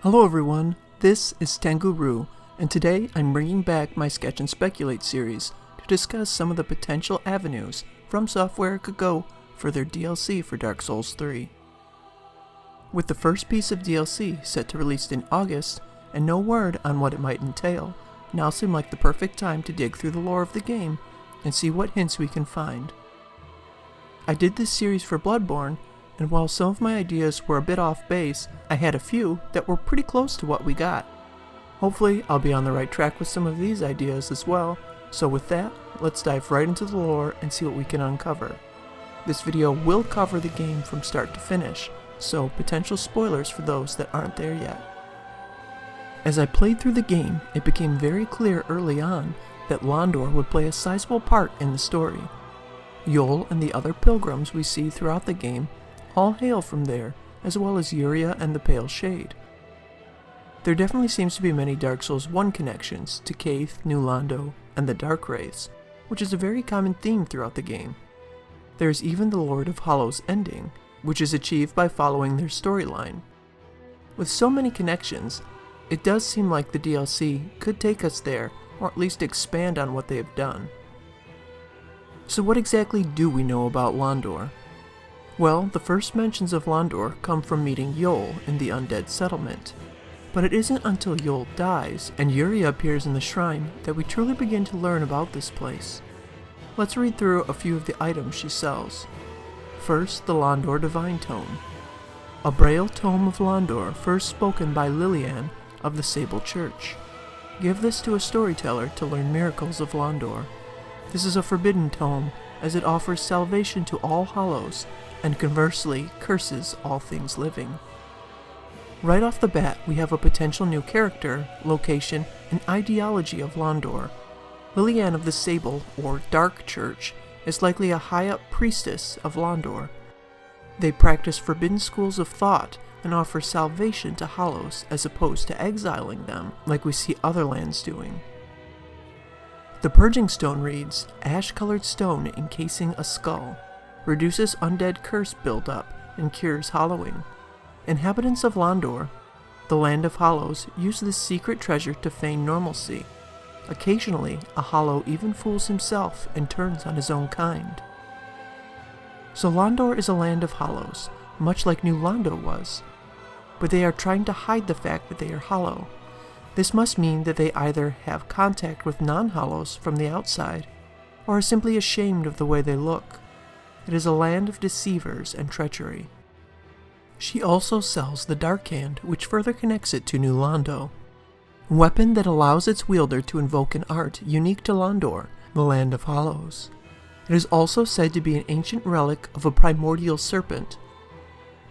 Hello everyone, this is Tanguru, and today I'm bringing back my Sketch and Speculate series to discuss some of the potential avenues From Software could go for their DLC for Dark Souls 3. With the first piece of DLC set to release in August, and no word on what it might entail, now seemed like the perfect time to dig through the lore of the game and see what hints we can find. I did this series for Bloodborne, and while some of my ideas were a bit off base, I had a few that were pretty close to what we got. Hopefully I'll be on the right track with some of these ideas as well, so with that, let's dive right into the lore and see what we can uncover. This video will cover the game from start to finish, so potential spoilers for those that aren't there yet. As I played through the game, it became very clear early on that Londor would play a sizable part in the story. Yol and the other pilgrims we see throughout the game all hail from there, as well as Yuria and the Pale Shade. There definitely seems to be many Dark Souls 1 connections to Kaith, New Londo, and the Dark Wraiths, which is a very common theme throughout the game. There is even the Lord of Hollows ending, which is achieved by following their storyline. With so many connections, it does seem like the DLC could take us there, or at least expand on what they have done. So what exactly do we know about Londor? Well, the first mentions of Londor come from meeting Yol in the undead settlement. But it isn't until Yol dies and Yuria appears in the shrine that we truly begin to learn about this place. Let's read through a few of the items she sells. First, the Londor Divine Tome. A Braille Tome of Londor first spoken by Lilian of the Sable Church. Give this to a storyteller to learn miracles of Londor. This is a forbidden tome, as it offers salvation to all hollows, and conversely curses all things living. Right off the bat, we have a potential new character, location, and ideology of Londor. Lilian of the Sable, or Dark Church, is likely a high-up priestess of Londor. They practice forbidden schools of thought and offer salvation to hollows as opposed to exiling them, like we see other lands doing. The Purging Stone reads, ash-colored stone encasing a skull. Reduces undead curse buildup and cures hollowing. Inhabitants of Londor, the land of hollows, use this secret treasure to feign normalcy. Occasionally, a hollow even fools himself and turns on his own kind. So Londor is a land of hollows, much like New Londo was. But they are trying to hide the fact that they are hollow. This must mean that they either have contact with non-hollows from the outside, or are simply ashamed of the way they look. It is a land of deceivers and treachery. She also sells the Dark Hand, which further connects it to New Londo. Weapon that allows its wielder to invoke an art unique to Londor, the land of hollows. It is also said to be an ancient relic of a primordial serpent.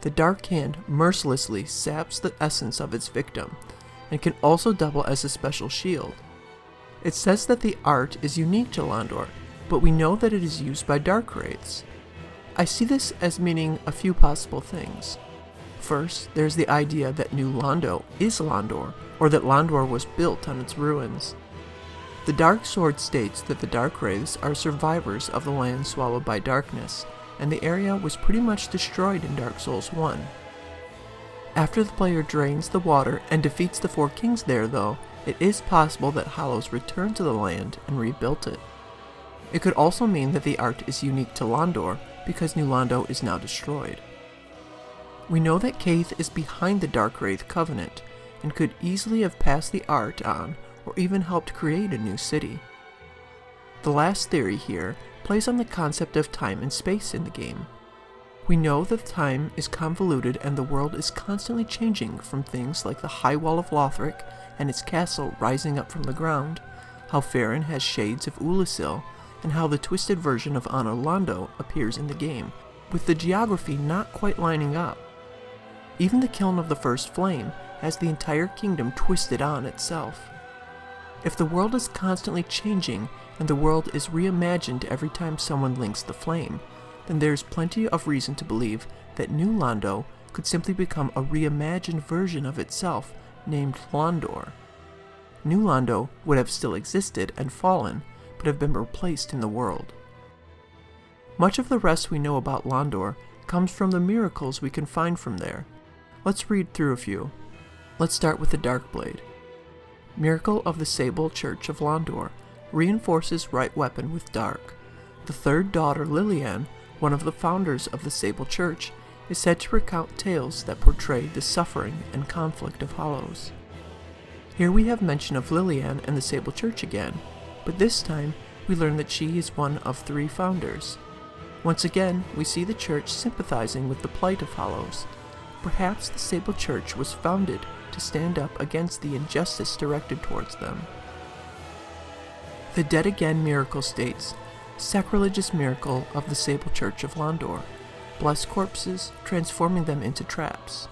The Dark Hand mercilessly saps the essence of its victim, and can also double as a special shield. It says that the art is unique to Londor, but we know that it is used by Dark Wraiths. I see this as meaning a few possible things. First, there's the idea that New Londo is Londor, or that Londor was built on its ruins. The Dark Sword states that the Dark Wraiths are survivors of the land swallowed by darkness, and the area was pretty much destroyed in Dark Souls 1. After the player drains the water and defeats the four kings there, though, it is possible that hollows returned to the land and rebuilt it. It could also mean that the art is unique to Londor, because New Londo is now destroyed. We know that Kaith is behind the Dark Wraith Covenant, and could easily have passed the art on, or even helped create a new city. The last theory here plays on the concept of time and space in the game. We know that time is convoluted and the world is constantly changing, from things like the High Wall of Lothric and its castle rising up from the ground, how Farron has shades of Ulasil, and how the twisted version of Anno Londo appears in the game, with the geography not quite lining up. Even the Kiln of the First Flame has the entire kingdom twisted on itself. If the world is constantly changing, and the world is reimagined every time someone links the flame, then there's plenty of reason to believe that New Londo could simply become a reimagined version of itself named Londor. New Londo would have still existed and fallen, but have been replaced in the world. Much of the rest we know about Londor comes from the miracles we can find from there. Let's read through a few. Let's start with the Dark Blade. Miracle of the Sable Church of Londor reinforces right weapon with dark. The third daughter, Lilian, one of the founders of the Sable Church, is said to recount tales that portray the suffering and conflict of Hollows. Here we have mention of Lilian and the Sable Church again, but this time we learn that she is one of 3 founders. Once again, we see the church sympathizing with the plight of Hollows. Perhaps the Sable Church was founded to stand up against the injustice directed towards them. The Dead Again miracle states, sacrilegious miracle of the Sable Church of Londor. Bless corpses, transforming them into traps.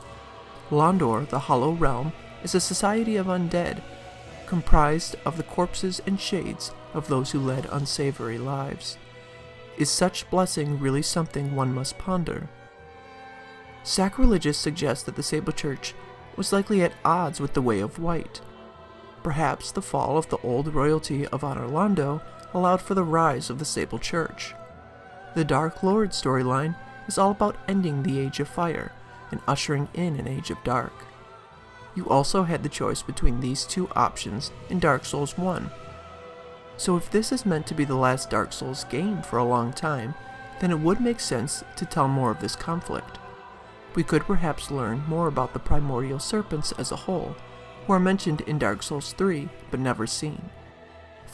Londor, the Hollow Realm, is a society of undead, comprised of the corpses and shades of those who led unsavory lives. Is such blessing really something one must ponder? Sacrilegious suggests that the Sable Church was likely at odds with the Way of White. Perhaps the fall of the old royalty of Honor Londo allowed for the rise of the Sable Church. The Dark Lord storyline is all about ending the Age of Fire and ushering in an Age of Dark. You also had the choice between these 2 options in Dark Souls 1. So if this is meant to be the last Dark Souls game for a long time, then it would make sense to tell more of this conflict. We could perhaps learn more about the primordial serpents as a whole, who are mentioned in Dark Souls 3 but never seen.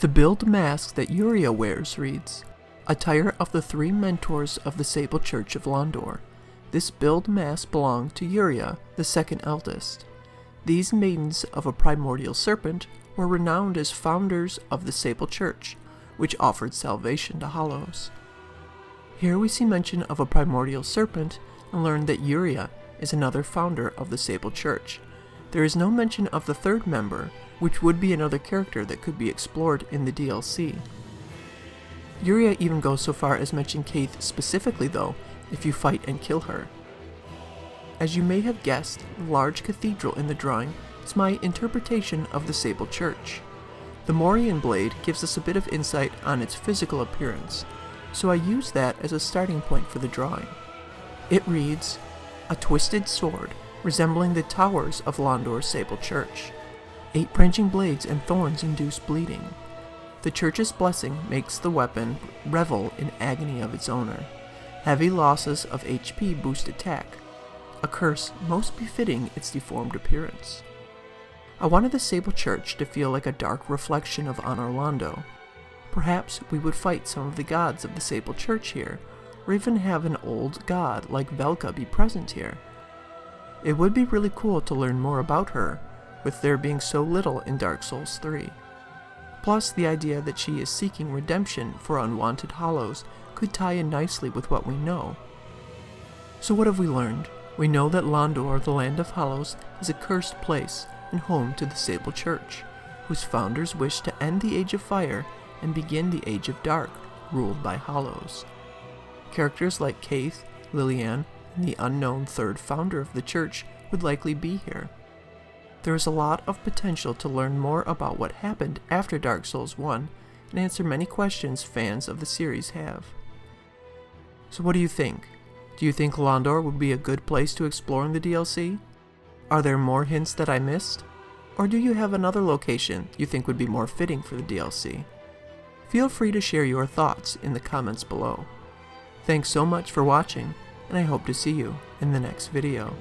The build mask that Yuria wears reads, attire of the 3 mentors of the Sable Church of Londor. This build mask belonged to Yuria, the second eldest. These maidens of a primordial serpent were renowned as founders of the Sable Church, which offered salvation to Hollows. Here we see mention of a primordial serpent and learn that Yuria is another founder of the Sable Church. There is no mention of the 3rd member, which would be another character that could be explored in the DLC. Yuria even goes so far as mention Kaith specifically though, if you fight and kill her. As you may have guessed, the large cathedral in the drawing is my interpretation of the Sable Church. The Morian blade gives us a bit of insight on its physical appearance, so I use that as a starting point for the drawing. It reads, a twisted sword resembling the towers of Londor's Sable Church. 8 branching blades and thorns induce bleeding. The church's blessing makes the weapon revel in agony of its owner. Heavy losses of HP boost attack, a curse most befitting its deformed appearance. I wanted the Sable Church to feel like a dark reflection of Honor Londo. Perhaps we would fight some of the gods of the Sable Church here, or even have an old god like Velka be present here. It would be really cool to learn more about her, with there being so little in Dark Souls 3. Plus, the idea that she is seeking redemption for unwanted Hollows could tie in nicely with what we know. So what have we learned? We know that Londor, the Land of Hollows, is a cursed place and home to the Sable Church, whose founders wished to end the Age of Fire and begin the Age of Dark, ruled by Hollows. Characters like Kaith, Lilian, and the unknown 3rd founder of the church would likely be here. There is a lot of potential to learn more about what happened after Dark Souls 1 and answer many questions fans of the series have. So what do you think? Do you think Londor would be a good place to explore in the DLC? Are there more hints that I missed? Or do you have another location you think would be more fitting for the DLC? Feel free to share your thoughts in the comments below. Thanks so much for watching, and I hope to see you in the next video.